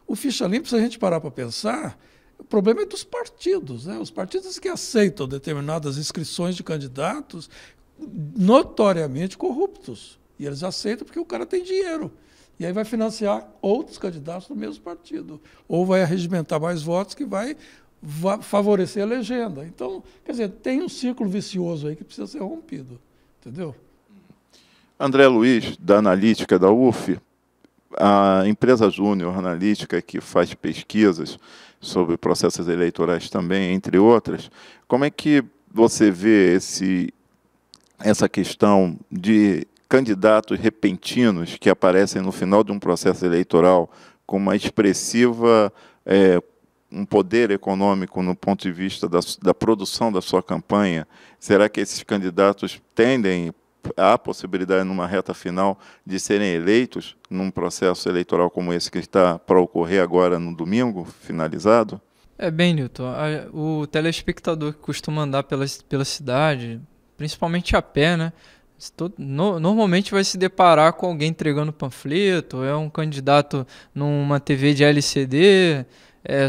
O ficha limpa, se a gente parar para pensar, o problema é dos partidos, né? Os partidos que aceitam determinadas inscrições de candidatos notoriamente corruptos. E eles aceitam porque o cara tem dinheiro. E aí vai financiar outros candidatos do mesmo partido. Ou vai arregimentar mais votos que vai favorecer a legenda. Então, quer dizer, tem um círculo vicioso aí que precisa ser rompido. Entendeu? André Luiz, da Analítica da UF, a empresa Júnior Analítica, que faz pesquisas sobre processos eleitorais também, entre outras, como é que você vê essa questão de candidatos repentinos que aparecem no final de um processo eleitoral com uma expressiva, um poder econômico no ponto de vista da produção da sua campanha? Será que esses candidatos tendem a possibilidade, numa reta final, de serem eleitos num processo eleitoral como esse que está para ocorrer agora no domingo, finalizado? Bem, Newton, o telespectador que costuma andar pela cidade, principalmente a pé, né, normalmente vai se deparar com alguém entregando panfleto, é um candidato numa TV de LCD,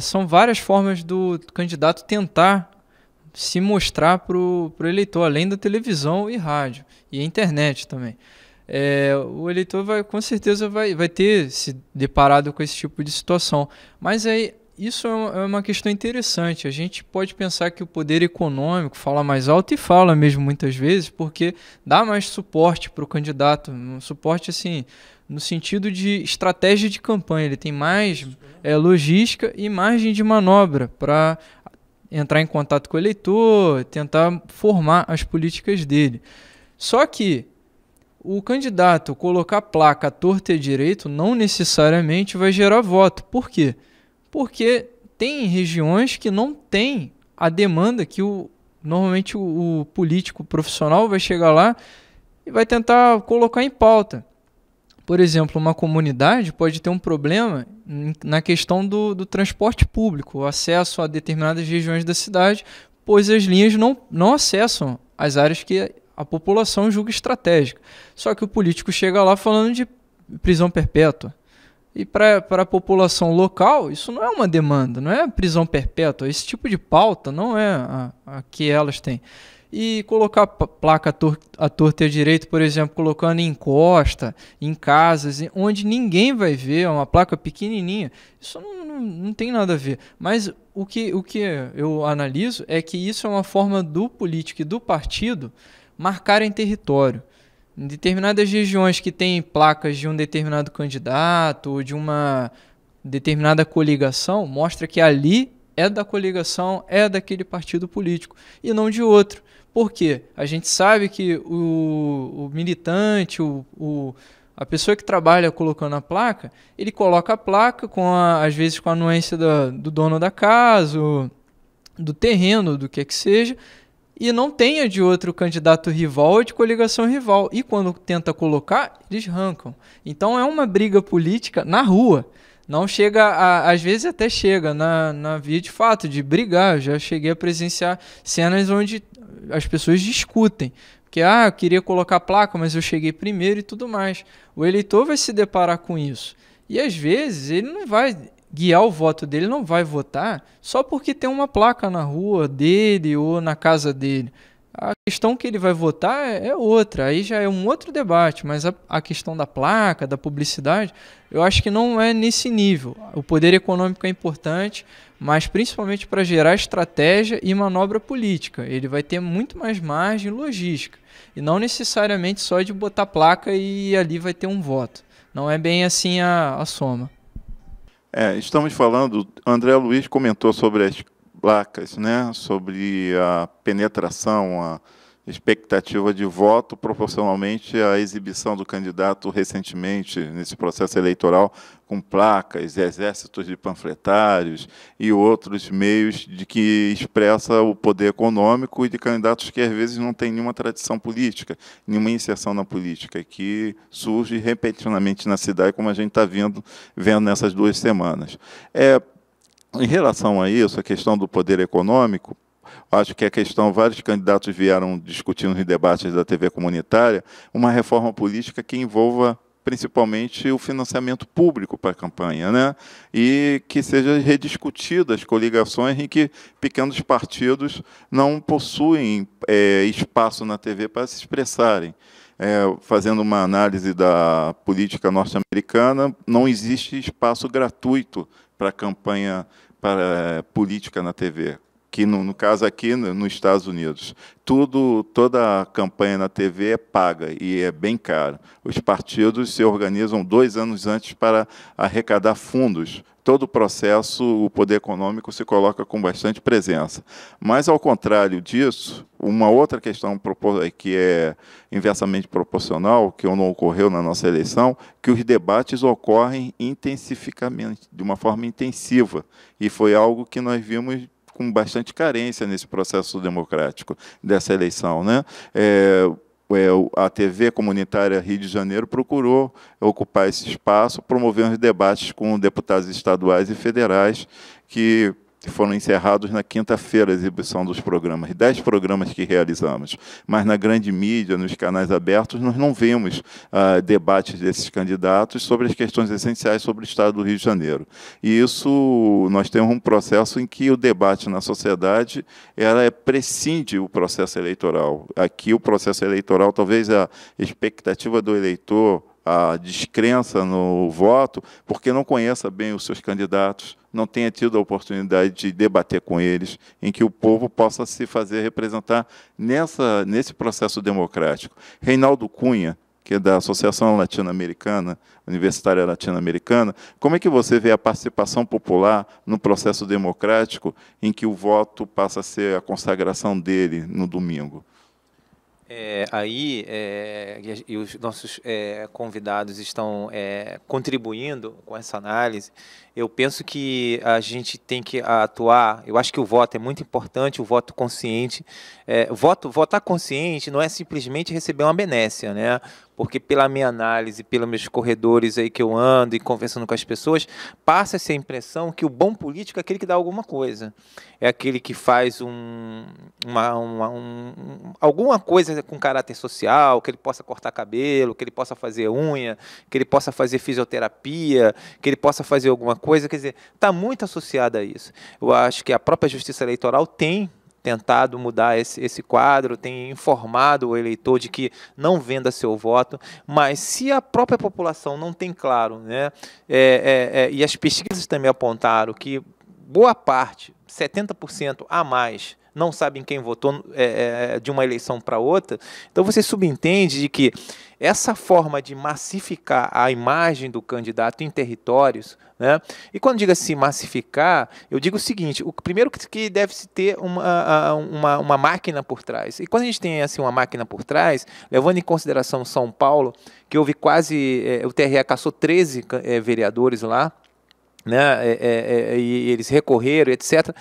são várias formas do candidato tentar se mostrar para o eleitor, além da televisão e rádio, e a internet também. O eleitor com certeza vai ter se deparado com esse tipo de situação. Mas aí, isso é uma questão interessante. A gente pode pensar que o poder econômico fala mais alto, e fala mesmo muitas vezes, porque dá mais suporte para o candidato, um suporte assim, no sentido de estratégia de campanha. Ele tem mais logística e margem de manobra para entrar em contato com o eleitor, tentar formar as políticas dele. Só que o candidato colocar placa à torta e à direito não necessariamente vai gerar voto. Por quê? Porque tem regiões que não tem a demanda que normalmente o político profissional vai chegar lá e vai tentar colocar em pauta. Por exemplo, uma comunidade pode ter um problema na questão do transporte público, o acesso a determinadas regiões da cidade, pois as linhas não acessam as áreas que a população julga estratégica. Só que o político chega lá falando de prisão perpétua. E para a população local, isso não é uma demanda, não é prisão perpétua. Esse tipo de pauta não é a que elas têm. E colocar placa à torta e à direita, por exemplo, colocando em encosta, em casas, onde ninguém vai ver, uma placa pequenininha, isso não tem nada a ver. Mas o que eu analiso é que isso é uma forma do político e do partido marcarem território. Em determinadas regiões que têm placas de um determinado candidato ou de uma determinada coligação, mostra que ali é da coligação, é daquele partido político e não de outro. Por quê? A gente sabe que o militante, a pessoa que trabalha colocando a placa, ele coloca a placa, às vezes com a anuência do dono da casa, do terreno, do que seja, e não tenha de outro candidato rival ou de coligação rival. E quando tenta colocar, eles arrancam. Então é uma briga política na rua. Não chega, às vezes até chega na via de fato, de brigar. Eu já cheguei a presenciar cenas onde as pessoas discutem. Porque, eu queria colocar a placa, mas eu cheguei primeiro e tudo mais. O eleitor vai se deparar com isso. E às vezes ele não vai guiar o voto dele, não vai votar só porque tem uma placa na rua dele ou na casa dele. A questão que ele vai votar é outra, aí já é um outro debate, mas a questão da placa, da publicidade, eu acho que não é nesse nível. O poder econômico é importante, mas principalmente para gerar estratégia e manobra política. Ele vai ter muito mais margem logística, e não necessariamente só de botar placa e ali vai ter um voto. Não é bem assim a soma. Estamos falando, André Luiz comentou sobre as placas, né, sobre a penetração, a expectativa de voto proporcionalmente à exibição do candidato recentemente nesse processo eleitoral com placas, exércitos de panfletários e outros meios de que expressa o poder econômico e de candidatos que às vezes não têm nenhuma tradição política, nenhuma inserção na política, que surge repetidamente na cidade, como a gente está vendo nessas 2 semanas. Em relação a isso, a questão do poder econômico, acho que vários candidatos vieram discutindo nos debates da TV comunitária, uma reforma política que envolva principalmente o financiamento público para a campanha, né? E que seja rediscutida as coligações em que pequenos partidos não possuem espaço na TV para se expressarem. Fazendo uma análise da política norte-americana, não existe espaço gratuito para a campanha política na TV, que no caso aqui nos Estados Unidos, toda a campanha na TV é paga e é bem cara. Os partidos se organizam 2 anos antes para arrecadar fundos. Todo o processo, o poder econômico se coloca com bastante presença. Mas, ao contrário disso, uma outra questão que é inversamente proporcional, que não ocorreu na nossa eleição, que os debates ocorrem intensificamente, de uma forma intensiva. E foi algo que nós vimos com bastante carência nesse processo democrático dessa eleição, né? A TV comunitária Rio de Janeiro procurou ocupar esse espaço, promovendo debates com deputados estaduais e federais que foram encerrados na quinta-feira a exibição dos programas, 10 programas que realizamos. Mas na grande mídia, nos canais abertos, nós não vemos debates desses candidatos sobre as questões essenciais sobre o Estado do Rio de Janeiro. E isso, nós temos um processo em que o debate na sociedade prescinde o processo eleitoral. Aqui, o processo eleitoral, talvez a expectativa do eleitor a descrença no voto, porque não conheça bem os seus candidatos, não tenha tido a oportunidade de debater com eles, em que o povo possa se fazer representar nesse processo democrático. Reinaldo Cunha, que é da Associação Latino-Americana, Universitária Latino-Americana, como é que você vê a participação popular no processo democrático em que o voto passa a ser a consagração dele no domingo? E os nossos convidados estão contribuindo com essa análise. Eu penso que a gente tem que atuar. Eu acho que o voto é muito importante, o voto consciente. Votar consciente não é simplesmente receber uma benécia, né? Porque pela minha análise, pelos meus corredores aí que eu ando e conversando com as pessoas, passa-se a impressão que o bom político é aquele que dá alguma coisa. É aquele que faz alguma coisa com caráter social, que ele possa cortar cabelo, que ele possa fazer unha, que ele possa fazer fisioterapia, que ele possa fazer alguma coisa. Quer dizer, está muito associada a isso. Eu acho que a própria Justiça Eleitoral tem tentado mudar esse quadro, tem informado o eleitor de que não venda seu voto, mas se a própria população não tem claro, né, e as pesquisas também apontaram que boa parte, 70% a mais, não sabem quem votou de uma eleição para outra, então você subentende de que essa forma de massificar a imagem do candidato em territórios, né? E quando digo assim, massificar, eu digo o seguinte: o primeiro que deve-se ter uma máquina por trás. E quando a gente tem assim, uma máquina por trás, levando em consideração São Paulo, que houve quase, o TRE caçou 13 vereadores lá, né? E eles recorreram, etc.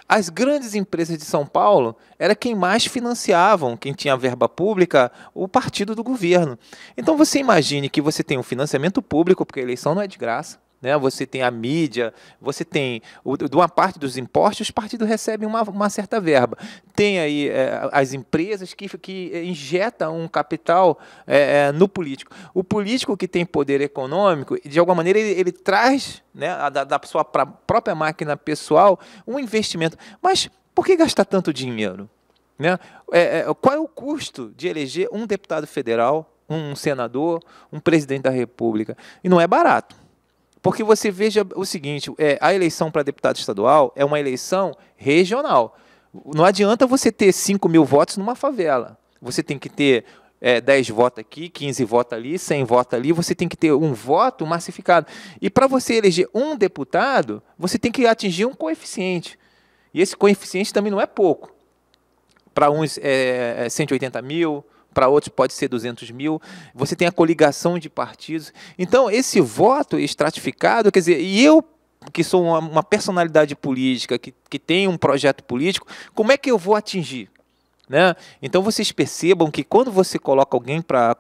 As grandes empresas de São Paulo era quem mais financiavam, quem tinha verba pública, o partido do governo. Então você imagine que você tem um financiamento público, porque a eleição não é de graça, né? Você tem a mídia, você tem de uma parte dos impostos, os partidos recebem uma certa verba. Tem aí as empresas que injetam um capital no político. O político que tem poder econômico, de alguma maneira, ele traz, né, da sua própria máquina pessoal um investimento. Mas por que gastar tanto dinheiro? Né? Qual é o custo de eleger um deputado federal, um senador, um presidente da República? E não é barato. Porque você veja o seguinte, a eleição para deputado estadual é uma eleição regional. Não adianta você ter 5 mil votos numa favela. Você tem que ter 10 votos aqui, 15 votos ali, 100 votos ali. Você tem que ter um voto massificado. E para você eleger um deputado, você tem que atingir um coeficiente. E esse coeficiente também não é pouco. Para uns 180 mil, para outros pode ser 200 mil, você tem a coligação de partidos. Então, esse voto estratificado, quer dizer, e eu, que sou uma personalidade política, que tem um projeto político, como é que eu vou atingir? Né? Então, vocês percebam que quando você coloca alguém para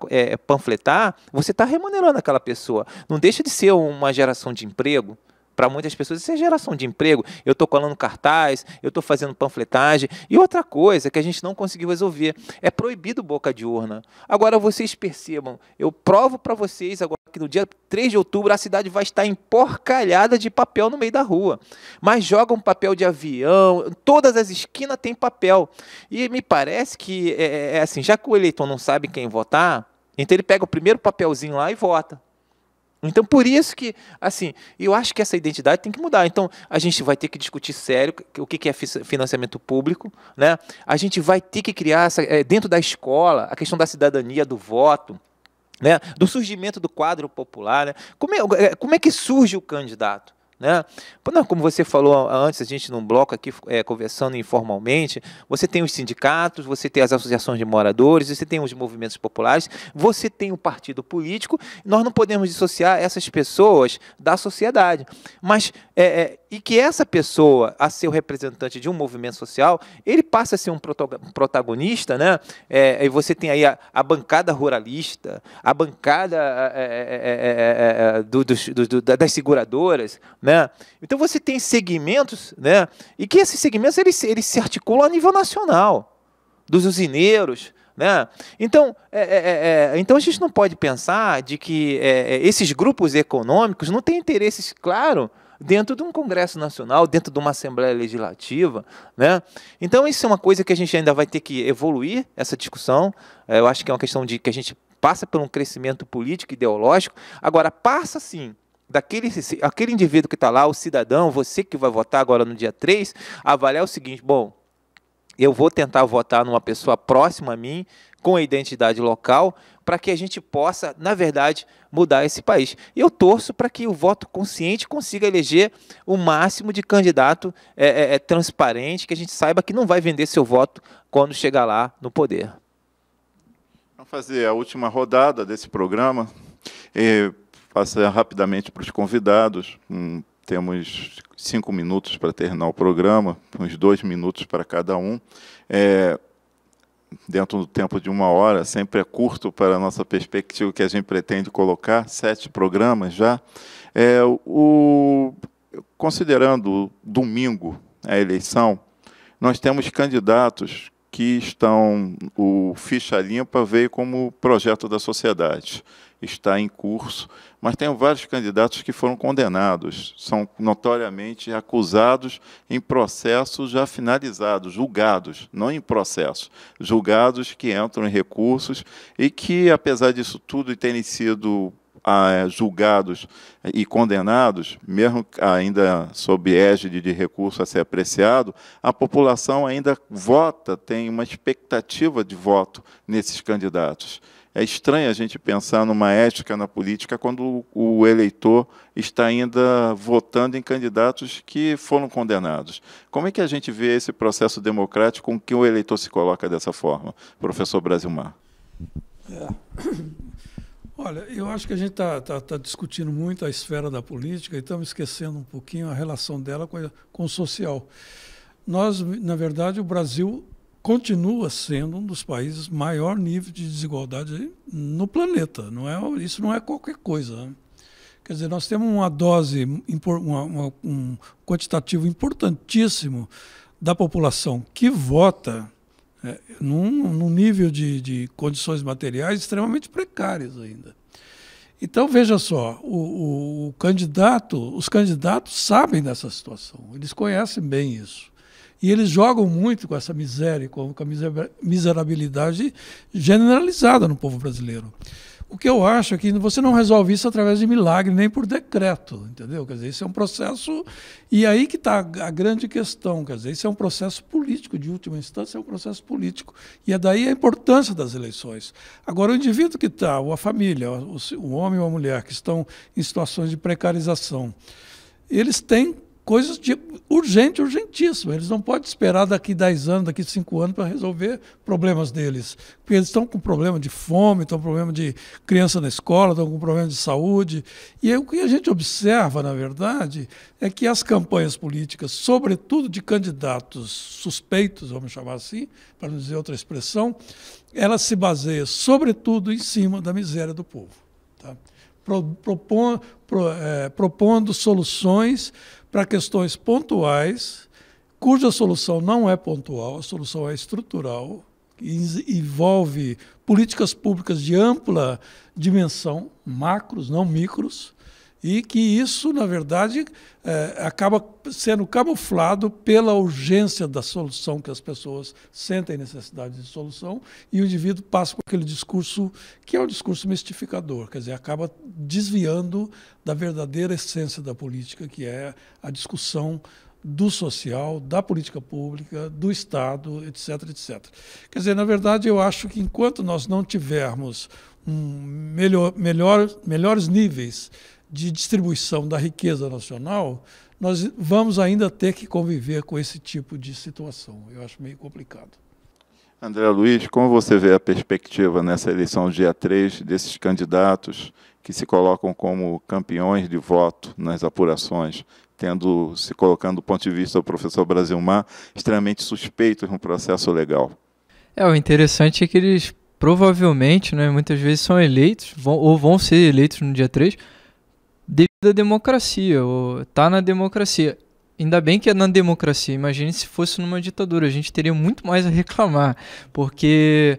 panfletar, você está remunerando aquela pessoa. Não deixa de ser uma geração de emprego. Para muitas pessoas, isso é geração de emprego. Eu estou colando cartaz, eu estou fazendo panfletagem. E outra coisa que a gente não conseguiu resolver, é proibido boca de urna. Agora, vocês percebam, eu provo para vocês agora que no dia 3 de outubro a cidade vai estar emporcalhada de papel no meio da rua. Mas jogam papel de avião, todas as esquinas tem papel. E me parece que, assim, já que o eleitor não sabe quem votar, então ele pega o primeiro papelzinho lá e vota. Então, por isso que, assim, eu acho que essa identidade tem que mudar. Então, a gente vai ter que discutir sério o que é financiamento público, né? A gente vai ter que criar, dentro da escola, a questão da cidadania, do voto, né? Do surgimento do quadro popular, né? Como é que surge o candidato? Né? Como você falou antes, a gente num bloco aqui conversando informalmente, você tem os sindicatos, você tem as associações de moradores, você tem os movimentos populares, você tem o partido político. Nós não podemos dissociar essas pessoas da sociedade, mas e que essa pessoa, a ser o representante de um movimento social, ele passa a ser um protagonista, né? E você tem aí a bancada ruralista, a bancada das seguradoras, né? Então você tem segmentos, né? E que esses segmentos eles se articulam a nível nacional, dos usineiros, né? Então, então a gente não pode pensar de que esses grupos econômicos não têm interesses claros dentro de um Congresso Nacional, dentro de uma Assembleia Legislativa, né? Então isso é uma coisa que a gente ainda vai ter que evoluir, essa discussão. Eu acho que é uma questão de que a gente passa por um crescimento político, ideológico. Agora, passa sim, aquele indivíduo que está lá, o cidadão, você que vai votar agora no dia 3, avaliar o seguinte: bom, eu vou tentar votar numa pessoa próxima a mim, com a identidade local, para que a gente possa, na verdade, mudar esse país. E eu torço para que o voto consciente consiga eleger o máximo de candidato transparente, que a gente saiba que não vai vender seu voto quando chegar lá no poder. Vamos fazer a última rodada desse programa. Passar rapidamente para os convidados. Temos 5 minutos para terminar o programa, uns 2 minutos para cada um. Dentro do tempo de 1 hora, sempre é curto para a nossa perspectiva que a gente pretende colocar, 7 programas já. Considerando domingo a eleição, nós temos candidatos que estão, o Ficha Limpa veio como projeto da sociedade, está em curso, mas tem vários candidatos que foram condenados, são notoriamente acusados em processos já finalizados, julgados, não em processo, julgados que entram em recursos e que, apesar disso tudo, terem sido julgados e condenados, mesmo ainda sob égide de recurso a ser apreciado, a população ainda vota, tem uma expectativa de voto nesses candidatos. É estranho a gente pensar numa ética na política quando o eleitor está ainda votando em candidatos que foram condenados. Como é que a gente vê esse processo democrático com que o eleitor se coloca dessa forma, professor Brasilmar? Olha, eu acho que a gente está discutindo muito a esfera da política e estamos esquecendo um pouquinho a relação dela com o social. Nós, na verdade, o Brasil continua sendo um dos países maior nível de desigualdade no planeta. Isso não é qualquer coisa, né? Quer dizer, nós temos uma dose, um quantitativo importantíssimo da população que vota num nível de condições materiais extremamente precárias ainda. Então, veja só, os candidatos sabem dessa situação, eles conhecem bem isso. E eles jogam muito com essa miséria, com a miserabilidade generalizada no povo brasileiro. O que eu acho é que você não resolve isso através de milagre, nem por decreto, entendeu? Quer dizer, isso é um processo, e aí que está a grande questão, quer dizer, isso é um processo político, de última instância é um processo político, e é daí a importância das eleições. Agora, o indivíduo que está, ou a família, o homem ou a mulher, que estão em situações de precarização, eles têm coisas urgentíssimas. Eles não podem esperar daqui 10 anos, daqui 5 anos para resolver problemas deles. Porque eles estão com problema de fome, estão com problema de criança na escola, estão com problema de saúde. E aí, o que a gente observa, na verdade, é que as campanhas políticas, sobretudo de candidatos suspeitos, vamos chamar assim, para não dizer outra expressão, elas se baseiam, sobretudo, em cima da miséria do povo. Tá? Propondo soluções para questões pontuais, cuja solução não é pontual, a solução é estrutural, envolve políticas públicas de ampla dimensão, macros, não micros, e que isso, na verdade, acaba sendo camuflado pela urgência da solução, que as pessoas sentem necessidade de solução, e o indivíduo passa por aquele discurso que é um discurso mistificador, quer dizer, acaba desviando da verdadeira essência da política, que é a discussão do social, da política pública, do Estado, etc, etc. Quer dizer, na verdade, eu acho que enquanto nós não tivermos melhores níveis de distribuição da riqueza nacional, nós vamos ainda ter que conviver com esse tipo de situação. Eu acho meio complicado. André Luiz, como você vê a perspectiva nessa eleição dia 3 desses candidatos que se colocam como campeões de voto nas apurações, se colocando do ponto de vista do professor Brasilmar, extremamente suspeitos no processo legal? O interessante é que eles provavelmente, né, muitas vezes são eleitos, ou vão ser eleitos no dia 3, devido à democracia, ou está na democracia. Ainda bem que é na democracia, imagine se fosse numa ditadura, a gente teria muito mais a reclamar, porque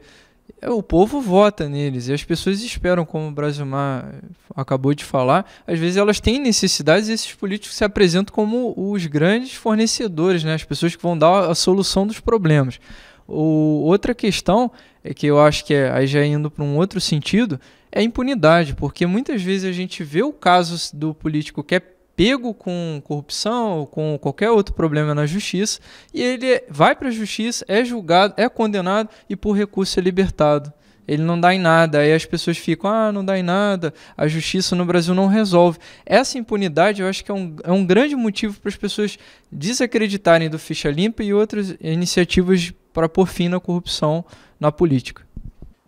o povo vota neles e as pessoas esperam, como o Brasilmar acabou de falar, às vezes elas têm necessidades e esses políticos se apresentam como os grandes fornecedores, né? As pessoas que vão dar a solução dos problemas. Outra questão que eu acho que aí já indo para um outro sentido, é a impunidade, porque muitas vezes a gente vê o caso do político que é pego com corrupção ou com qualquer outro problema na justiça, e ele vai para a justiça, é julgado, é condenado e por recurso é libertado. Ele não dá em nada, aí as pessoas ficam, não dá em nada, a justiça no Brasil não resolve. Essa impunidade eu acho que é um grande motivo para as pessoas desacreditarem do Ficha Limpa e outras iniciativas para pôr fim na corrupção na política.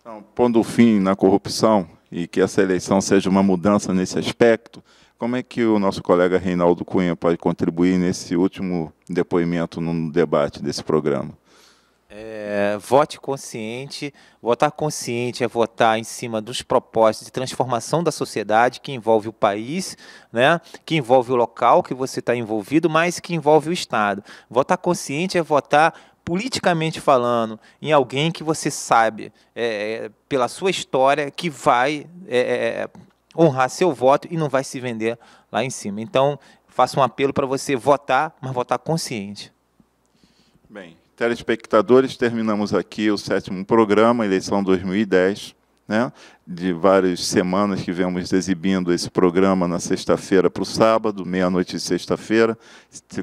Então, pondo fim na corrupção e que essa eleição seja uma mudança nesse aspecto, como é que o nosso colega Reinaldo Cunha pode contribuir nesse último depoimento no debate desse programa? Vote consciente. Votar consciente é votar em cima dos propósitos de transformação da sociedade que envolve o país, né? Que envolve o local que você está envolvido, mas que envolve o Estado. Votar consciente é votar politicamente falando em alguém que você sabe, pela sua história, que vai honrar seu voto e não vai se vender lá em cima. Então, faço um apelo para você votar, mas votar consciente. Bem, telespectadores, terminamos aqui o 7º programa, eleição 2010, né? De várias semanas que vemos exibindo esse programa na sexta-feira para o sábado, meia-noite de sexta-feira,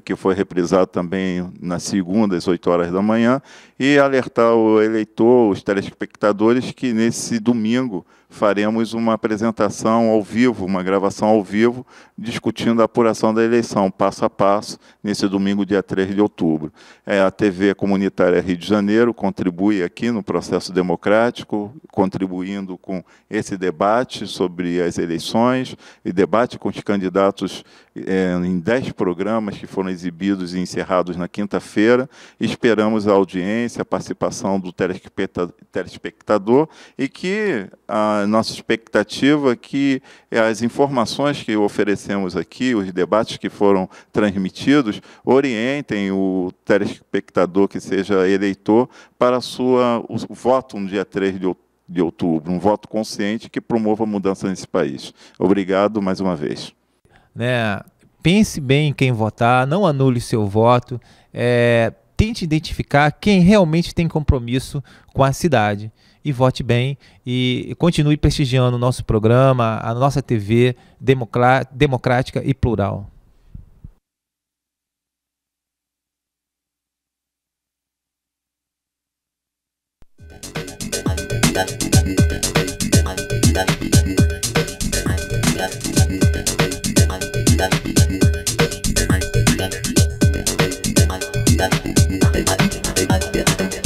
que foi reprisado também na segunda, às 8 horas da manhã, e alertar o eleitor, os telespectadores, que nesse domingo faremos uma apresentação ao vivo, uma gravação ao vivo, discutindo a apuração da eleição, passo a passo, nesse domingo, dia 3 de outubro. A TV Comunitária Rio de Janeiro contribui aqui no processo democrático, contribuindo com esse debate sobre as eleições, e debate com os candidatos em 10 programas que foram exibidos e encerrados na quinta-feira. Esperamos a audiência, a participação do telespectador, e que a nossa expectativa é que as informações que oferecemos aqui, os debates que foram transmitidos, orientem o telespectador que seja eleitor para o voto no dia 3 de outubro, um voto consciente que promova a mudança nesse país. Obrigado mais uma vez. Pense bem em quem votar, não anule seu voto, tente identificar quem realmente tem compromisso com a cidade e vote bem, e continue prestigiando o nosso programa, a nossa TV democrática e plural. Thank you.